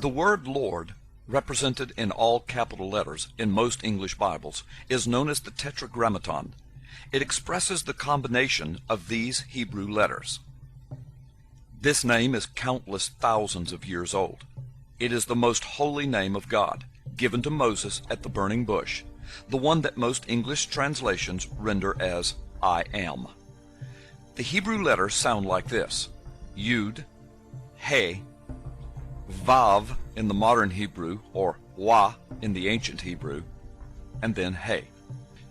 The word Lord, represented in all capital letters in most English Bibles, is known as the Tetragrammaton. It expresses the combination of these Hebrew letters. This name is countless thousands of years old. It is the most holy name of God, given to Moses at the burning bush, the one that most English translations render as I am. The Hebrew letters sound like this: Yud, He, Vav in the modern Hebrew, or Wah in the ancient Hebrew, and then He.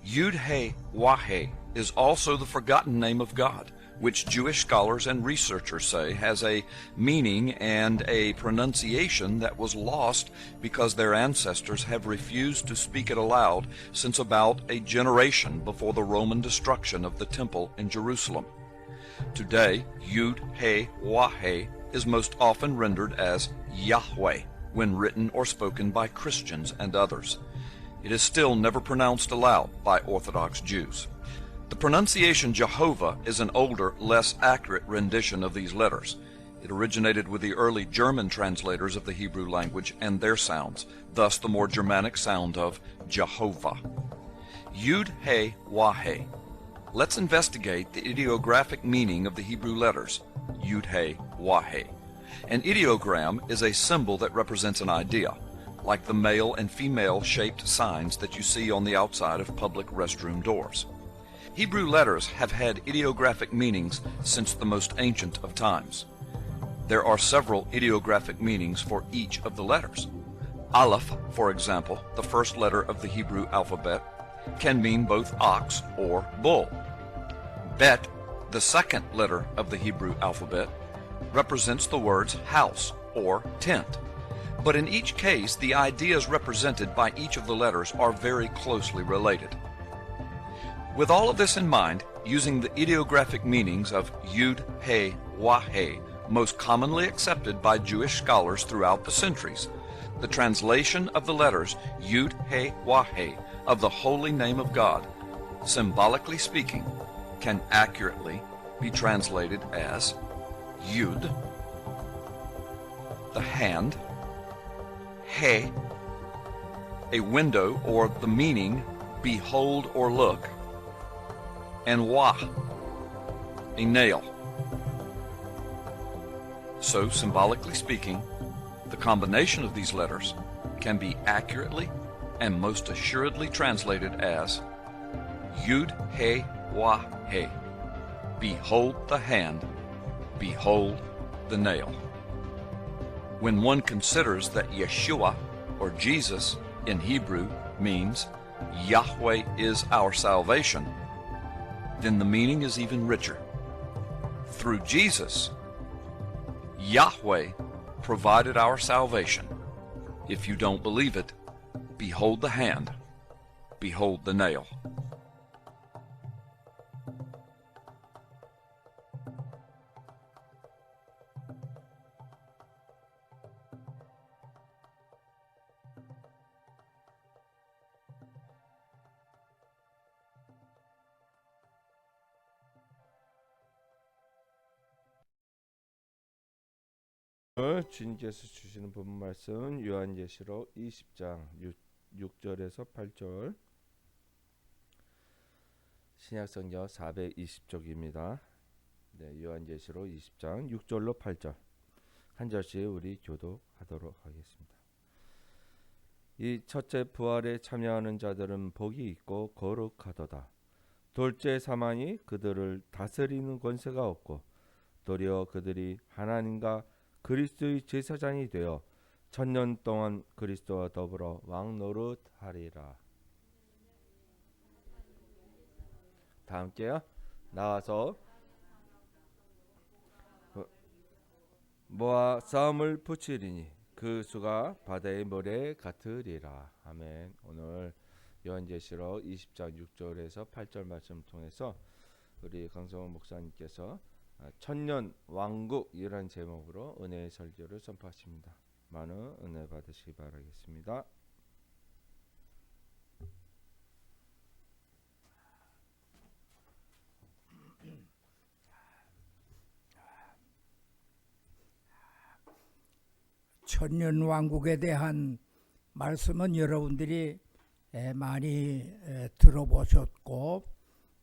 Yud He Wah He is also the forgotten name of God, which Jewish scholars and researchers say has a meaning and a pronunciation that was lost because their ancestors have refused to speak it aloud since about a generation before the Roman destruction of the temple in Jerusalem. Today, Yud He Wah He is most often rendered as Yahweh when written or spoken by Christians and others. It is still never pronounced aloud by Orthodox Jews. The pronunciation Jehovah is an older, less accurate rendition of these letters. It originated with the early German translators of the Hebrew language and their sounds, thus the more Germanic sound of Jehovah. Yud He Wah He. Let's investigate the ideographic meaning of the Hebrew letters, Yud He Wah He. An ideogram is a symbol that represents an idea, like the male and female shaped signs that you see on the outside of public restroom doors. Hebrew letters have had ideographic meanings since the most ancient of times. There are several ideographic meanings for each of the letters. Aleph, for example, the first letter of the Hebrew alphabet, can mean both ox or bull. Bet, the second letter of the Hebrew alphabet, represents the words house or tent. But in each case, the ideas represented by each of the letters are very closely related. With all of this in mind, using the ideographic meanings of Yud He Wah He, most commonly accepted by Jewish scholars throughout the centuries, the translation of the letters Yud He Wah He of the holy name of God, symbolically speaking, can accurately be translated as Yud, the hand, He, a window or the meaning behold or look, and Wah, a nail. So, symbolically speaking, the combination of these letters can be accurately and most assuredly translated as Yud He Wah He. Behold the hand, behold the nail. When one considers that Yeshua, or Jesus, in Hebrew means Yahweh is our salvation, then the meaning is even richer. Through Jesus, Yahweh provided our salvation. If you don't believe it, behold the hand, behold the nail. 오늘 주님께서 주시는 본문 말씀 요한계시록 20장 6절에서 8절, 신약성경 420쪽입니다. 네, 요한계시록 20장 6절로 8절 한 절씩 우리 교독하도록 하겠습니다. 이 첫째 부활에 참여하는 자들은 복이 있고 거룩하도다. 둘째 사망이 그들을 다스리는 권세가 없고 도리어 그들이 하나님과 그리스도의 제사장이 되어 천년 동안 그리스도와 더불어 왕노릇하리라. 다 함께요. 나와서 모아 싸움을 붙이리니 그 수가 바다의 모래 같으리라. 아멘. 오늘 요한계시록 20장 6절에서 8절 말씀을 통해서 우리 강성원 목사님께서 천년 왕국이라는 제목으로 은혜의 설교를 선포하십니다. 많은 은혜 받으시기 바라겠습니다. 천년왕국에 대한 말씀은 여러분들이 많이 들어보셨고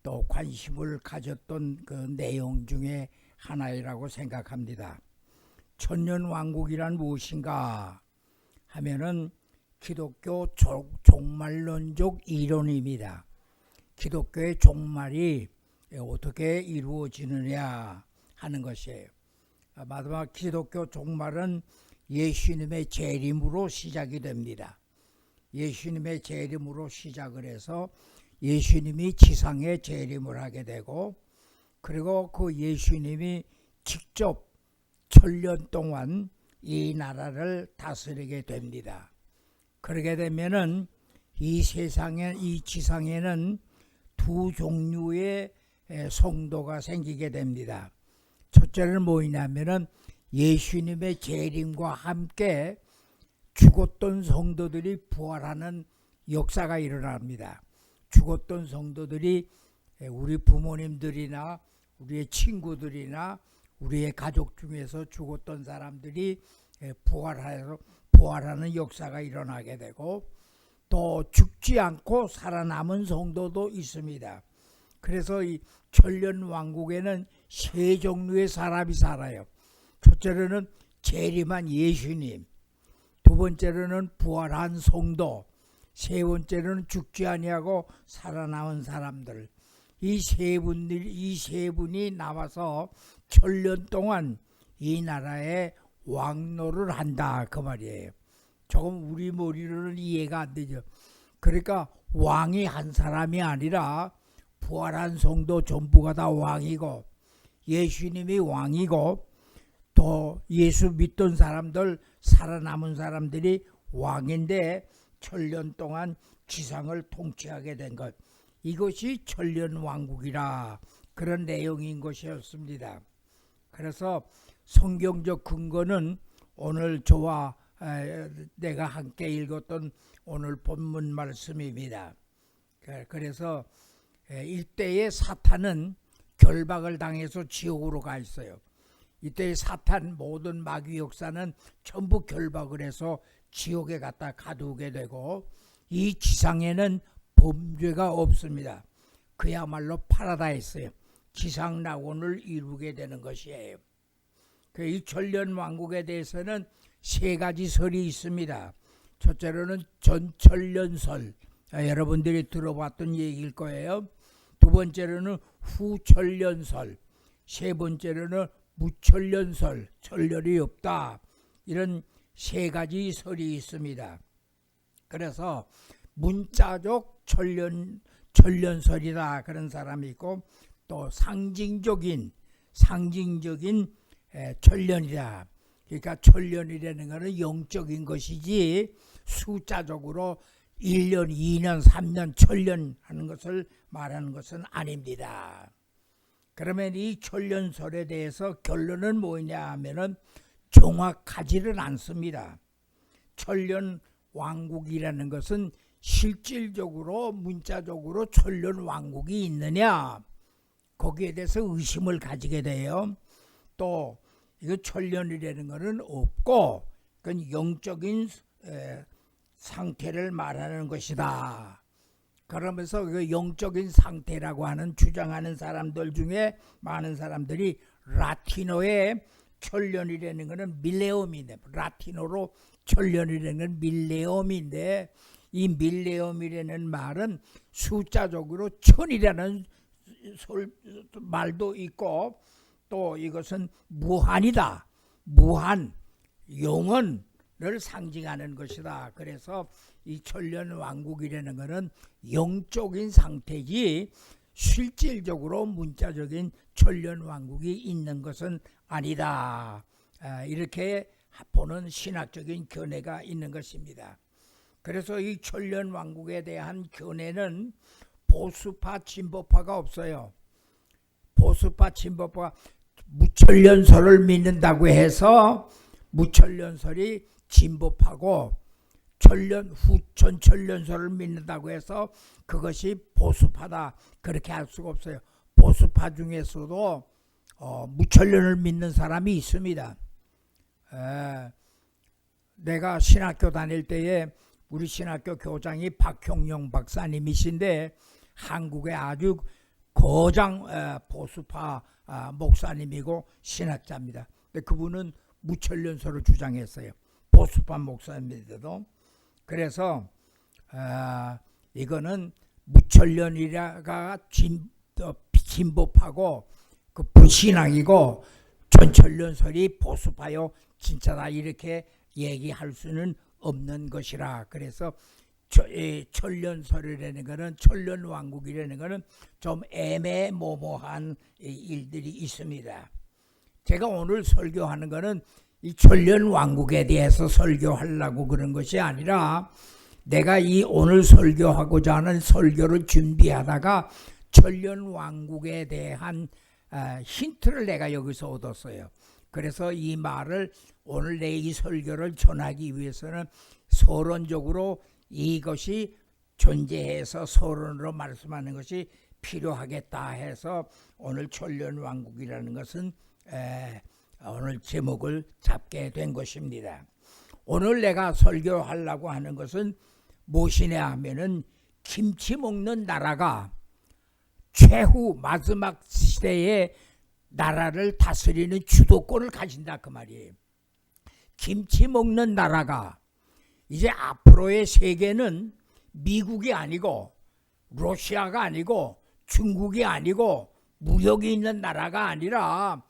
또 관심을 가졌던 그 내용 중에 하나이라고 생각합니다. 천년왕국이란 무엇인가 하면은 기독교 종말론적 이론입니다. 기독교의 종말이 어떻게 이루어지느냐 하는 것이에요. 마지막 기독교 종말은 예수님의 재림으로 시작이 됩니다. 예수님의 재림으로 시작을 해서 예수님이 지상에 재림을 하게 되고, 그리고 그 예수님이 직접 천년 동안 이 나라를 다스리게 됩니다. 그러게 되면은 이 세상에, 이 지상에는 두 종류의 성도가 생기게 됩니다. 첫째는 뭐냐면은 예수님의 재림과 함께 죽었던 성도들이 부활하는 역사가 일어납니다. 죽었던 성도들이 우리 부모님들이나 우리의 친구들이나 우리의 가족 중에서 죽었던 사람들이 부활하는 역사가 일어나게 되고, 또 죽지 않고 살아남은 성도도 있습니다. 그래서 이 천년왕국에는 세 종류의 사람이 살아요. 첫째로는 재림한 예수님, 두 번째로는 부활한 성도, 세 번째로는 죽지 아니하고 살아남은 사람들. 이 세 분이 나와서 천년 동안 이 나라에 왕노를 한다 그 말이에요. 조금 우리 머리로는 이해가 안 되죠. 그러니까 왕이 한 사람이 아니라 부활한 성도 전부가 다 왕이고, 예수님이 왕이고, 또 예수 믿던 사람들, 살아남은 사람들이 왕인데 천년 동안 지상을 통치하게 된 것, 이것이 천년왕국이라 그런 내용인 것이었습니다. 그래서 성경적 근거는 오늘 저와 내가 함께 읽었던 오늘 본문 말씀입니다. 그래서 이때의 사탄은 결박을 당해서 지옥으로 가 있어요. 이때의 사탄, 모든 마귀 역사는 전부 결박을 해서 지옥에 갖다 가두게 되고, 이 지상에는 범죄가 없습니다. 그야말로 파라다이스예요. 지상 낙원을 이루게 되는 것이에요. 이 천년왕국에 대해서는 세 가지 설이 있습니다. 첫째로는 전천년설, 여러분들이 들어봤던 얘기일 거예요. 두 번째로는 후천년설, 세 번째로는 무천년설, 천년이 없다, 이런 세 가지 설이 있습니다. 그래서 문자적 천년설이다 그런 사람이 있고, 또 상징적인 천년이다. 그러니까 천년이라는 것은 영적인 것이지 숫자적으로 1년, 2년, 3년, 천년 하는 것을 말하는 것은 아닙니다. 그러면 이 천년설에 대해서 결론은 뭐냐 하면은 정확하지는 않습니다. 천년왕국이라는 것은 실질적으로 문자적으로 천년왕국이 있느냐, 거기에 대해서 의심을 가지게 돼요. 또 이거 천년이라는 것은 없고, 그건 영적인 상태를 말하는 것이다. 그러면서 그 영적인 상태라고 하는 주장하는 사람들 중에 많은 사람들이 라틴어의 천년이라는 것은 밀레옴인데, 라틴어로 천년이라는 건 밀레옴인데, 이 밀레옴이라는 말은 숫자적으로 천이라는 말도 있고, 또 이것은 무한이다, 무한, 영원을 상징하는 것이다. 그래서 이 천년왕국이라는 것은 영적인 상태지 실질적으로 문자적인 천년왕국이 있는 것은 아니다. 이렇게 보는 신학적인 견해가 있는 것입니다. 그래서 이 천년왕국에 대한 견해는 보수파, 진보파가 없어요. 보수파, 진보파가 무천년설을 믿는다고 해서 무천년설이 진보파고, 전천년설을 믿는다고 해서 그것이 보수파다, 그렇게 할 수가 없어요. 보수파 중에서도 무천년을 믿는 사람이 있습니다. 내가 신학교 다닐 때에 우리 신학교 교장이 박형용 박사님이신데 한국의 아주 거장 보수파 목사님이고 신학자입니다. 근데 그분은 무천련설을 주장했어요. 보수파 목사님인데도. 그래서 이거는 무천련이라가 진보파고 그 불신앙이고 전천련설이 보수파요 진짜다 이렇게 얘기할 수는 없는 것이라. 그래서 천련설이라는 거는 천련왕국이라는 거는 좀 애매모호한 일들이 있습니다. 제가 오늘 설교하는 거는 이 천련왕국에 대해서 설교하려고 그런 것이 아니라 내가 이 오늘 설교하고자 하는 설교를 준비하다가 천련왕국에 대한 힌트를 내가 여기서 얻었어요. 그래서 이 말을 오늘 내 이 설교를 전하기 위해서는 서론적으로 이것이 존재해서 서론으로 말씀하는 것이 필요하겠다 해서 오늘 천련왕국이라는 것은 오늘 제목을 잡게 된 것입니다. 오늘 내가 설교하려고 하는 것은 무엇이냐 하면은 김치 먹는 나라가 최후 마지막 시대에 나라를 다스리는 주도권을 가진다 그 말이에요. 김치 먹는 나라가 이제 앞으로의 세계는 미국이 아니고 러시아가 아니고 중국이 아니고 무역이 있는 나라가 아니라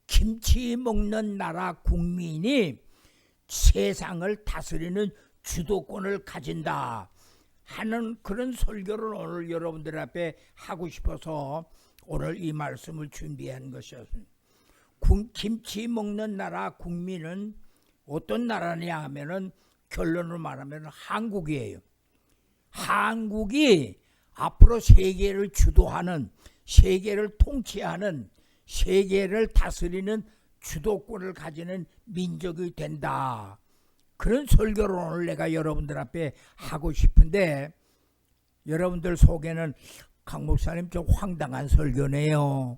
김치 먹는 나라 국민이 세상을 다스리는 주도권을 가진다 하는 그런 설교를 오늘 여러분들 앞에 하고 싶어서 오늘 이 말씀을 준비한 것이었습니다. 김치 먹는 나라 국민은 어떤 나라냐 하면은 결론을 말하면 한국이에요. 한국이 앞으로 세계를 주도하는, 세계를 통치하는, 세계를 다스리는 주도권을 가지는 민족이 된다. 그런 설교를 오늘 내가 여러분들 앞에 하고 싶은데 여러분들 속에는 강 목사님 좀 황당한 설교네요.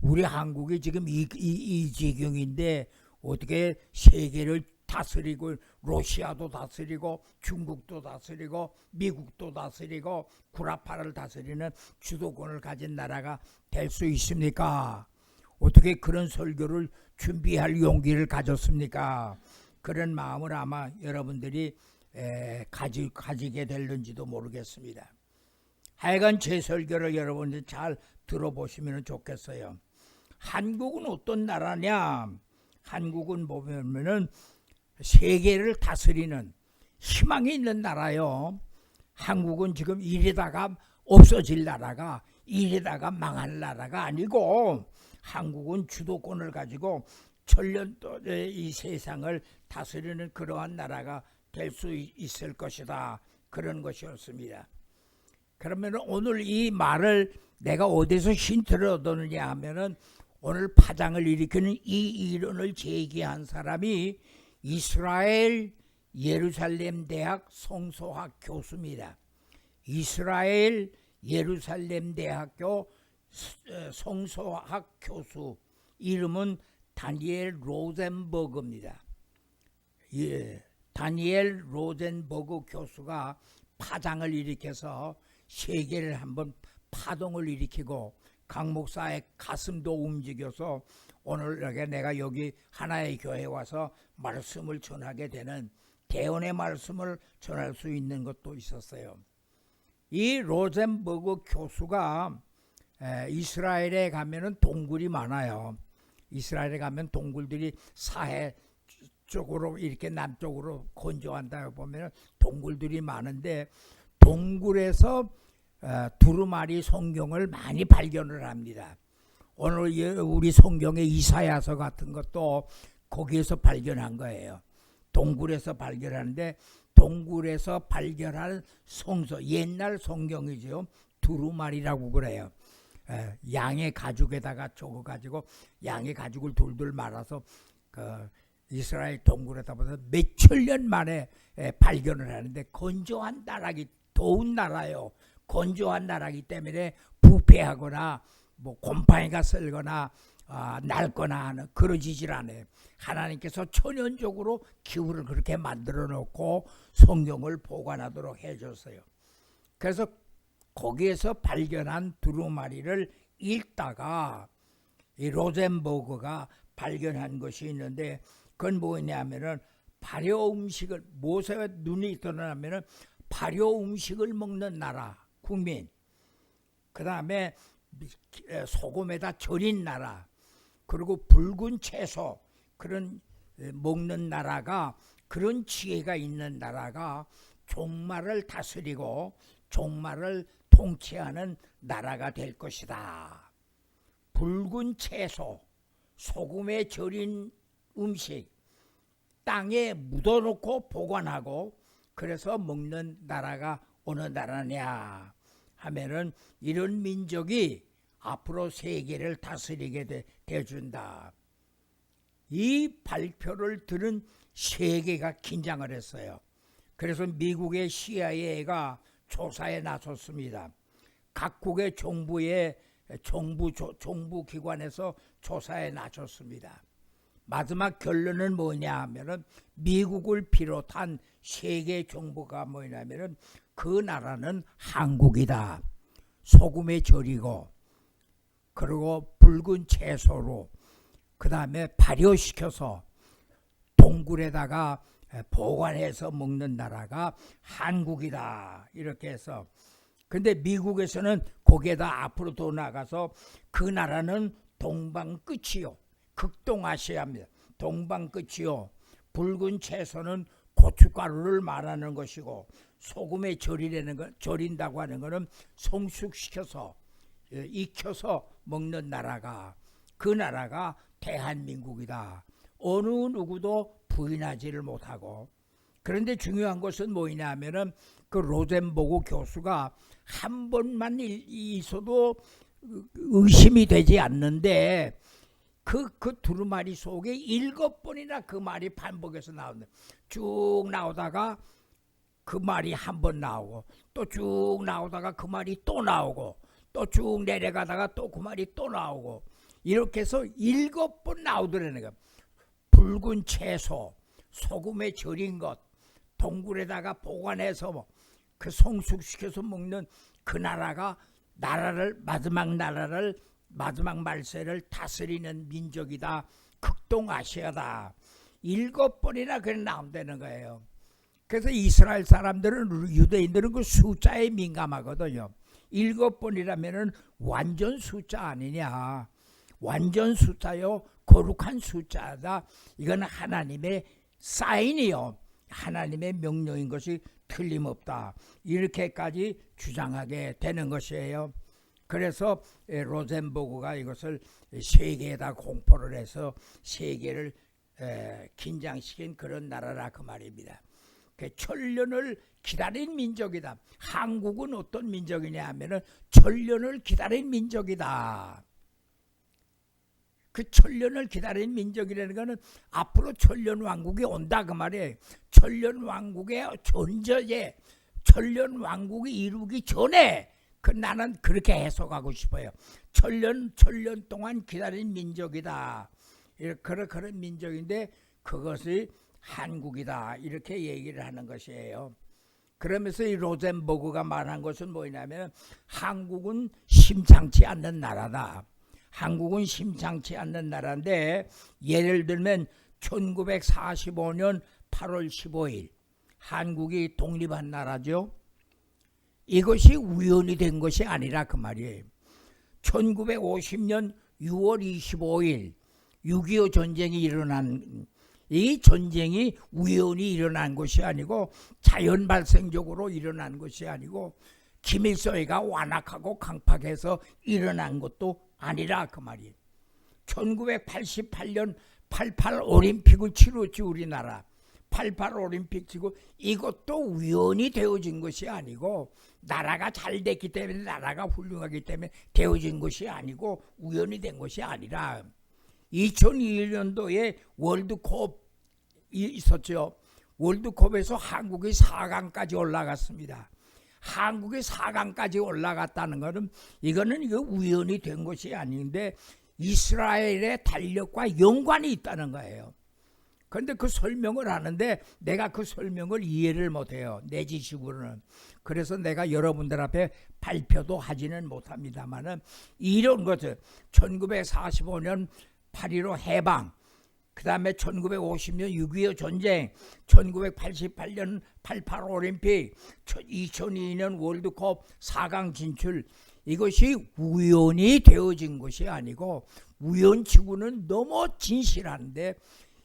우리 한국이 지금 이 지경인데 어떻게 세계를 다스리고 러시아도 다스리고 중국도 다스리고 미국도 다스리고 구라파를 다스리는 주도권을 가진 나라가 될 수 있습니까? 어떻게 그런 설교를 준비할 용기를 가졌습니까? 그런 마음을 아마 여러분들이 가지게 될는지도 모르겠습니다. 하여간 제 설교를 여러분들 잘 들어보시면 좋겠어요. 한국은 어떤 나라냐? 한국은 보면은 세계를 다스리는 희망이 있는 나라요. 한국은 지금 이러다가 없어질 나라가, 이러다가 망할 나라가 아니고 한국은 주도권을 가지고 천년도의 이 세상을 다스리는 그러한 나라가 될 수 있을 것이다. 그런 것이었습니다. 그러면 오늘 이 말을 내가 어디서 힌트를 얻었느냐 하면은 오늘 파장을 일으키는 이 이론을 제기한 사람이 이스라엘 예루살렘 대학 성소학 교수입니다. 이스라엘 예루살렘 대학교 성소학 교수 이름은 다니엘 로젠버그입니다. 예, 다니엘 로젠버그 교수가 파장을 일으켜서 세계를 한번 파동을 일으키고 강 목사의 가슴도 움직여서 오늘 내가 여기 하나의 교회에 와서 말씀을 전하게 되는 대언의 말씀을 전할 수 있는 것도 있었어요. 이 로젠버그 교수가 이스라엘에 가면은 동굴이 많아요. 이스라엘에 가면 동굴들이 사해 쪽으로 이렇게 남쪽으로 건조한다 보면 동굴들이 많은데 동굴에서 두루마리 성경을 많이 발견을 합니다. 오늘 우리 성경의 이사야서 같은 것도 거기에서 발견한 거예요. 동굴에서 발견하는데 동굴에서 발견한 성서, 옛날 성경이죠. 두루마리라고 그래요. 양의 가죽에다가 적어가지고 양의 가죽을 돌돌 말아서 이스라엘 동굴에다 보서 몇천 년 만에 발견을 하는데 건조한 나라기, 더운 나라요. 건조한 나라기 때문에 부패하거나 뭐 곰팡이가 쓸거나 낡거나 하는 그러지질 않아요. 하나님께서 천연적으로 기후를 그렇게 만들어 놓고 성경을 보관하도록 해줬어요. 그래서 거기에서 발견한 두루마리를 읽다가 이 로젠버그가 발견한 것이 있는데, 그건 뭐냐면은 발효 음식을, 모세가 눈이 드러나면은 발효 음식을 먹는 나라 국민, 그 다음에 소금에다 절인 나라, 그리고 붉은 채소 그런 먹는 나라가, 그런 지혜가 있는 나라가 종말을 다스리고 종말을 통치하는 나라가 될 것이다. 붉은 채소, 소금에 절인 음식, 땅에 묻어놓고 보관하고 그래서 먹는 나라가 어느 나라냐 하면은 이런 민족이 앞으로 세계를 다스리게 되어준다. 이 발표를 들은 세계가 긴장을 했어요. 그래서 미국의 CIA가 조사에 나섰습니다. 각국의 정부 기관에서 조사에 나섰습니다. 마지막 결론은 뭐냐 하면은 미국을 비롯한 세계 정부가 뭐냐면은 그 나라는 한국이다. 소금에 절이고 그리고 붉은 채소로 그 다음에 발효시켜서 동굴에다가 보관해서 먹는 나라가 한국이다. 이렇게 해서, 근데 미국에서는 거기에다 앞으로 더 나가서 그 나라는 동방 끝이요, 극동아시아입니다. 동방 끝이요, 붉은 채소는 고춧가루를 말하는 것이고 소금에 절인다고 하는 것은 성숙시켜서 익혀서 먹는 나라가, 그 나라가 대한민국이다. 어느 누구도 부인하지를 못하고. 그런데 중요한 것은 뭐냐 하면은 그 로젠버그 교수가 한 번만 있어도 의심이 되지 않는데 그 두루마리 속에 7번이나 그 말이 반복해서 나온다. 쭉 나오다가 그 말이 한 번 나오고 또 쭉 나오다가 그 말이 또 나오고 또 쭉 내려가다가 또 그 말이 또 나오고, 이렇게 해서 7번 나오더라는 거야. 붉은 채소, 소금에 절인 것, 동굴에다가 보관해서 그 성숙시켜서 먹는 그 나라가 마지막 말세를 다스리는 민족이다. 극동아시아다. 7번이나 그래 나온다는 거예요. 그래서 이스라엘 사람들은, 유대인들은 그 숫자에 민감하거든요. 7번이라면은 완전 숫자 아니냐. 완전 숫자요, 거룩한 숫자다. 이건 하나님의 사인이요, 하나님의 명령인 것이 틀림없다. 이렇게까지 주장하게 되는 것이에요. 그래서 로젠버그가 이것을 세계에다 공포를 해서 세계를 긴장시킨 그런 나라라 그 말입니다. 그 천년을 기다린 민족이다. 한국은 어떤 민족이냐 하면은 천년을 기다린 민족이다. 그 천년을 기다린 민족이라는 것은 앞으로 천년 왕국이 온다 그 말이에요. 천년 왕국의 존재에, 천년 왕국이 이루기 전에 나는 그렇게 해석하고 싶어요. 천년 동안 기다린 민족이다. 그런 민족인데 그것이 한국이다. 이렇게 얘기를 하는 것이에요. 그러면서 이 로젠버그가 말한 것은 뭐냐면 한국은 심상치 않는 나라다. 한국은 심상치 않는 나라인데, 예를 들면 1945년 8월 15일 한국이 독립한 나라죠. 이것이 우연이 된 것이 아니라 그 말이에요. 1950년 6월 25일 6.25 전쟁이 일어난, 이 전쟁이 우연히 일어난 것이 아니고 자연 발생적으로 일어난 것이 아니고 김일성이가 완악하고 강팍해서 일어난 것도 아니라 그 말이에요. 1988년 88 올림픽을 치렀지 우리나라. 88 올림픽 치고 이것도 우연히 되어진 것이 아니고 나라가 잘 됐기 때문에, 나라가 훌륭하기 때문에 되어진 것이 아니고 우연히 된 것이 아니라 2001년도에 월드컵이 있었죠. 월드컵에서 한국이 4강까지 올라갔습니다. 한국이 4강까지 올라갔다는 것은 이거는 우연히 된 것이 아닌데 이스라엘의 달력과 연관이 있다는 거예요. 그런데 그 설명을 하는데 내가 그 설명을 이해를 못해요. 내 지식으로는. 그래서 내가 여러분들 앞에 발표도 하지는 못합니다만은 이런 것을 1945년 8.15 해방, 그 다음에 1950년 6.25 전쟁, 1988년 88 올림픽, 2002년 월드컵 4강 진출, 이것이 우연히 되어진 것이 아니고 우연치고는 너무 진실한데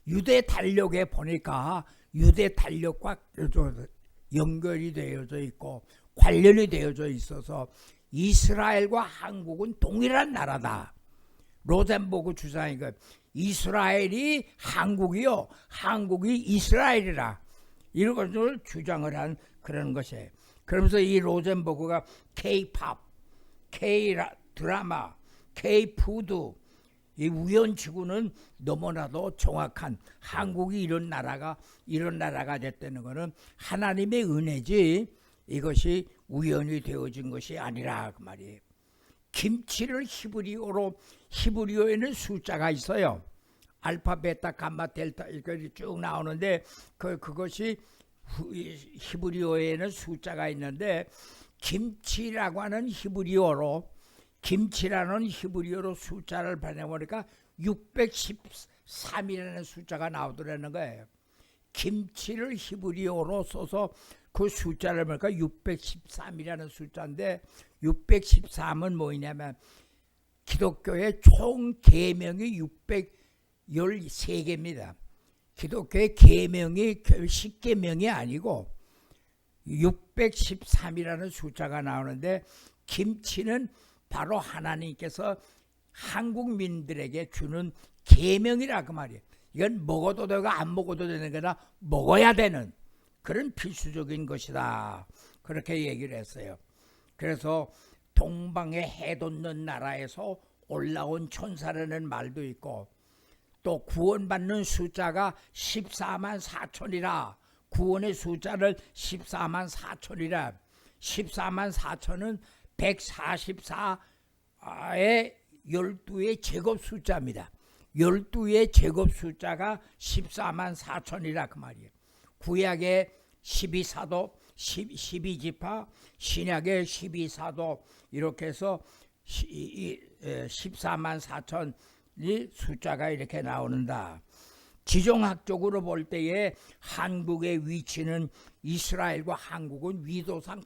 유대 달력에 보니까 유대 달력과 연결이 되어져 있고 관련이 되어져 있어서 이스라엘과 한국은 동일한 나라다. 로젠버그 주장이 이스라엘이 한국이요, 한국이 이스라엘이라 이런 것을 주장을 한 그런 것이에요. 그러면서 이 로젠버그가 K-팝, K-드라마, K-푸드, 이 우연치고는 너무나도 정확한 한국이 이런 나라가 됐다는 것은 하나님의 은혜지 이것이 우연히 되어진 것이 아니라 그 말이에요. 김치를 히브리어에는 숫자가 있어요. 알파, 베타, 감마, 델타 이렇게 쭉 나오는데 그것이 히브리어에는 숫자가 있는데 김치라고 하는 김치라는 히브리어로 숫자를 보내보니까 613이라는 숫자가 나오더라는 거예요. 김치를 히브리어로 써서 그 숫자를 보니까 613이라는 숫자인데 613은 뭐냐면 기독교의 총 계명이 613개입니다. 기독교의 계명이 10계명이 아니고 613이라는 숫자가 나오는데 김치는 바로 하나님께서 한국민들에게 주는 계명이라 그 말이에요. 이건 먹어도 되고 안 먹어도 되는 거나 먹어야 되는 그런 필수적인 것이다. 그렇게 얘기를 했어요. 그래서 동방에 해 돋는 나라에서 올라온 천사라는 말도 있고 또 구원받는 숫자가 14만 4천이라 구원의 숫자를 14만 4천이라 14만 4천은 144의 12의 제곱 숫자입니다. 12의 제곱 숫자가 14만 4천이라 그 말이에요. 구약의 12사도 12지파, 신약의 12사도 이렇게 해서 14만 4천이 숫자가 이렇게 나오는다. 지정학적으로 볼 때에 한국의 위치는 이스라엘과 한국은 위도상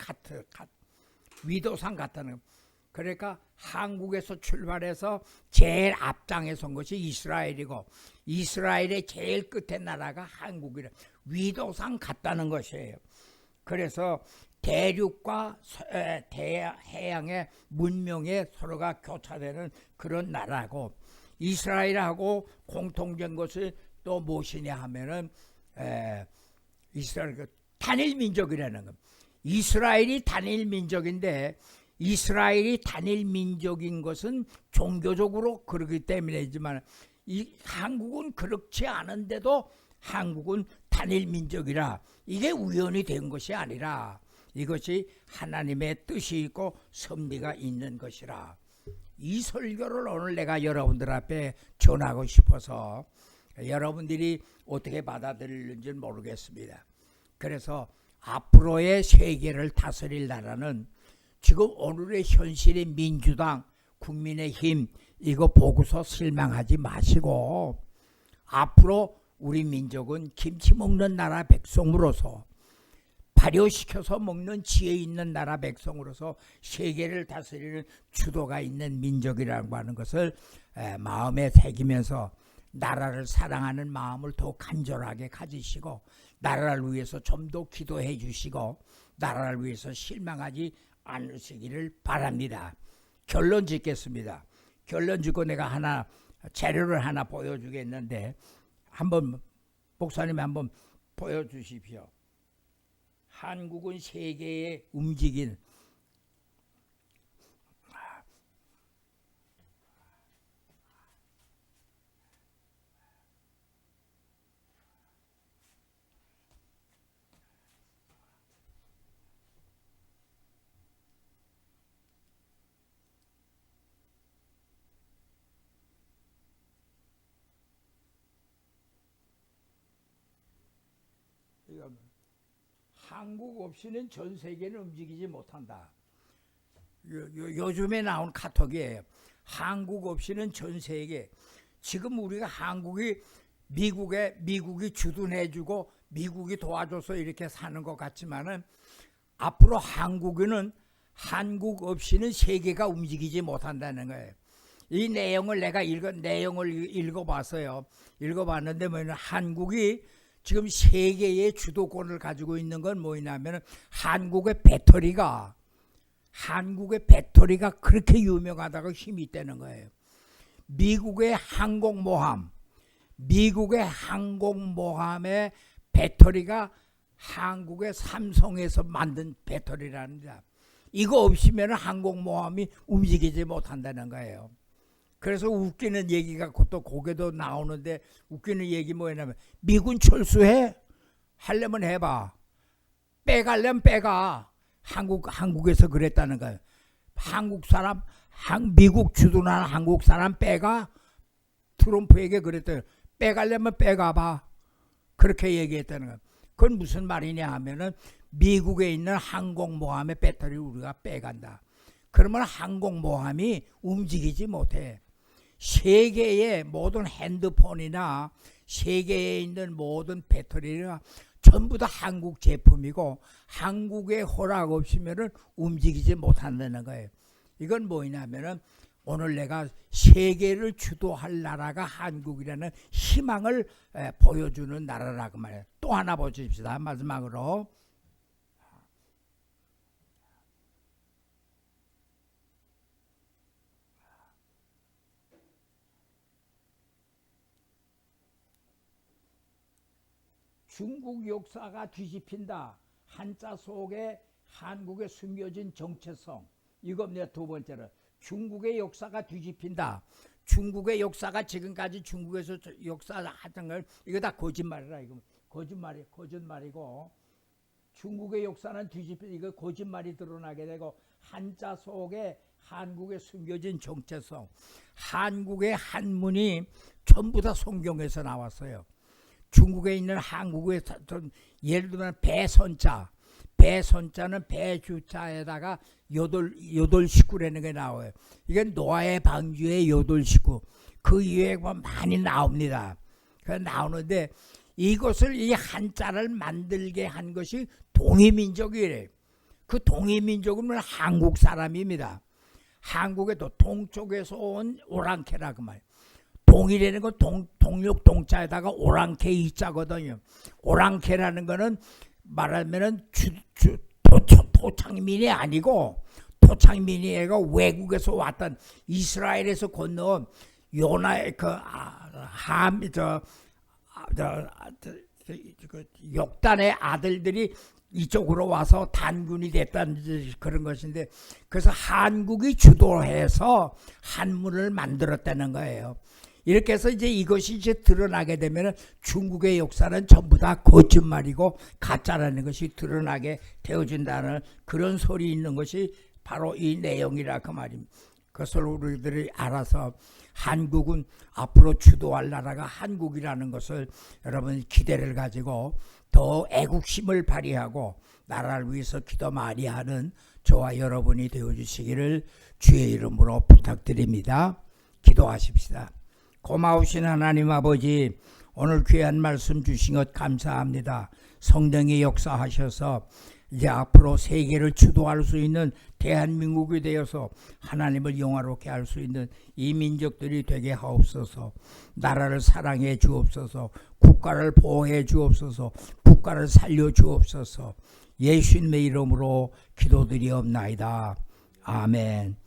같다는 것. 그러니까 한국에서 출발해서 제일 앞장에 선 것이 이스라엘이고 이스라엘의 제일 끝에 나라가 한국이라 위도상 같다는 것이에요. 그래서 대륙과 해양의 문명에 서로가 교차되는 그런 나라고 이스라엘하고 공통된 것이 또 무엇이냐 하면은 이스라엘 단일 민족이라는 것. 이스라엘이 단일 민족인데 이스라엘이 단일 민족인 것은 종교적으로 그렇기 때문이지만 이 한국은 그렇지 않은데도 한국은 단일 민족이라 이게 우연히 된 것이 아니라 이것이 하나님의 뜻이 있고 섭리가 있는 것이라. 이 설교를 오늘 내가 여러분들 앞에 전하고 싶어서 여러분들이 어떻게 받아들일는지는 모르겠습니다. 그래서 앞으로의 세계를 다스릴 나라는 지금 오늘의 현실의 민주당, 국민의힘 이거 보고서 실망하지 마시고 앞으로 우리 민족은 김치 먹는 나라 백성으로서 발효시켜서 먹는 지혜 있는 나라 백성으로서 세계를 다스리는 주도가 있는 민족이라고 하는 것을 마음에 새기면서 나라를 사랑하는 마음을 더 간절하게 가지시고 나라를 위해서 좀 더 기도해 주시고 나라를 위해서 실망하지 않으시기를 바랍니다. 결론 짓겠습니다. 결론 짓고 내가 재료를 하나 보여주겠는데 한번 목사님 한번 보여주십시오. 한국은 세계에 움직인 한국 없이는 전 세계는 움직이지 못한다. 요즘에 나온 카톡이에요. 한국 없이는 전 세계. 지금 우리가 한국이 미국이 주둔해주고 미국이 도와줘서 이렇게 사는 것 같지만은 앞으로 한국은 한국 없이는 세계가 움직이지 못한다는 거예요. 이 내용을 내가 읽어봤어요. 읽어봤는데 뭐냐면 한국이 지금 세계의 주도권을 가지고 있는 건 뭐냐면 한국의 배터리가 그렇게 유명하다고 힘이 있다는 거예요. 미국의 항공모함의 배터리가 한국의 삼성에서 만든 배터리라는 자. 이거 없으면 항공모함이 움직이지 못한다는 거예요. 그래서 웃기는 얘기가 또 거기도 나오는데 웃기는 얘기 뭐냐면 미군 철수해? 하려면 해봐. 빼가려면 빼가. 한국에서 그랬다는 거예요. 미국 주둔한 한국 사람 빼가. 트럼프에게 그랬대요. 빼가려면 빼가봐. 그렇게 얘기했다는 거예요. 그건 무슨 말이냐 하면은 미국에 있는 항공모함의 배터리를 우리가 빼간다. 그러면 항공모함이 움직이지 못해. 세계의 모든 핸드폰이나 세계에 있는 모든 배터리가 전부 다 한국 제품이고 한국의 허락 없이면은 움직이지 못한다는 거예요. 이건 뭐냐면은 오늘 내가 세계를 주도할 나라가 한국이라는 희망을 보여주는 나라라고 말해요. 또 하나 보십시다. 마지막으로 중국 역사가 뒤집힌다. 한자 속에 한국의 숨겨진 정체성. 이겁니다. 두 번째로 중국의 역사가 뒤집힌다. 중국의 역사가 지금까지 중국에서 역사하던 걸 이거 다 거짓말이라. 이거 거짓말이고 중국의 역사는 뒤집힌 이거 거짓말이 드러나게 되고 한자 속에 한국의 숨겨진 정체성. 한국의 한문이 전부 다 성경에서 나왔어요. 중국에 있는 한국의 예를 들면 배선자는 배주자에다가 여덟 식구라는 게 나와요. 이건 노아의 방주의 여덟 식구. 그 이외에 많이 나옵니다. 나오는데 이것을 이 한자를 만들게 한 것이 동이민족이래요. 그 동이민족은 한국 사람입니다. 한국에도 동쪽에서 온 오랑캐라고 말이에요. 동이라는 건 동력 동자에다가 오랑캐 이자거든요. 오랑캐라는 거는 말하면은 토착민이 아니고 토착민이 아니고 외국에서 왔던 이스라엘에서 건너온 요나의 욕단의 아들들이 이쪽으로 와서 단군이 됐다는 그런 것인데 그래서 한국이 주도해서 한문을 만들었다는 거예요. 이렇게 해서 이제 이것이 이제 드러나게 되면 중국의 역사는 전부 다 거짓말이고 가짜라는 것이 드러나게 되어진다는 그런 소리 있는 것이 바로 이 내용이라 그 말입니다. 그것을 우리들이 알아서 한국은 앞으로 주도할 나라가 한국이라는 것을 여러분 기대를 가지고 더 애국심을 발휘하고 나라를 위해서 기도 많이 하는 저와 여러분이 되어주시기를 주의 이름으로 부탁드립니다. 기도하십시다. 고마우신 하나님 아버지, 오늘 귀한 말씀 주신 것 감사합니다. 성령이 역사하셔서 이제 앞으로 세계를 주도할 수 있는 대한민국이 되어서 하나님을 영화롭게 할 수 있는 이 민족들이 되게 하옵소서. 나라를 사랑해 주옵소서. 국가를 보호해 주옵소서. 국가를 살려 주옵소서. 예수님의 이름으로 기도드리옵나이다. 아멘.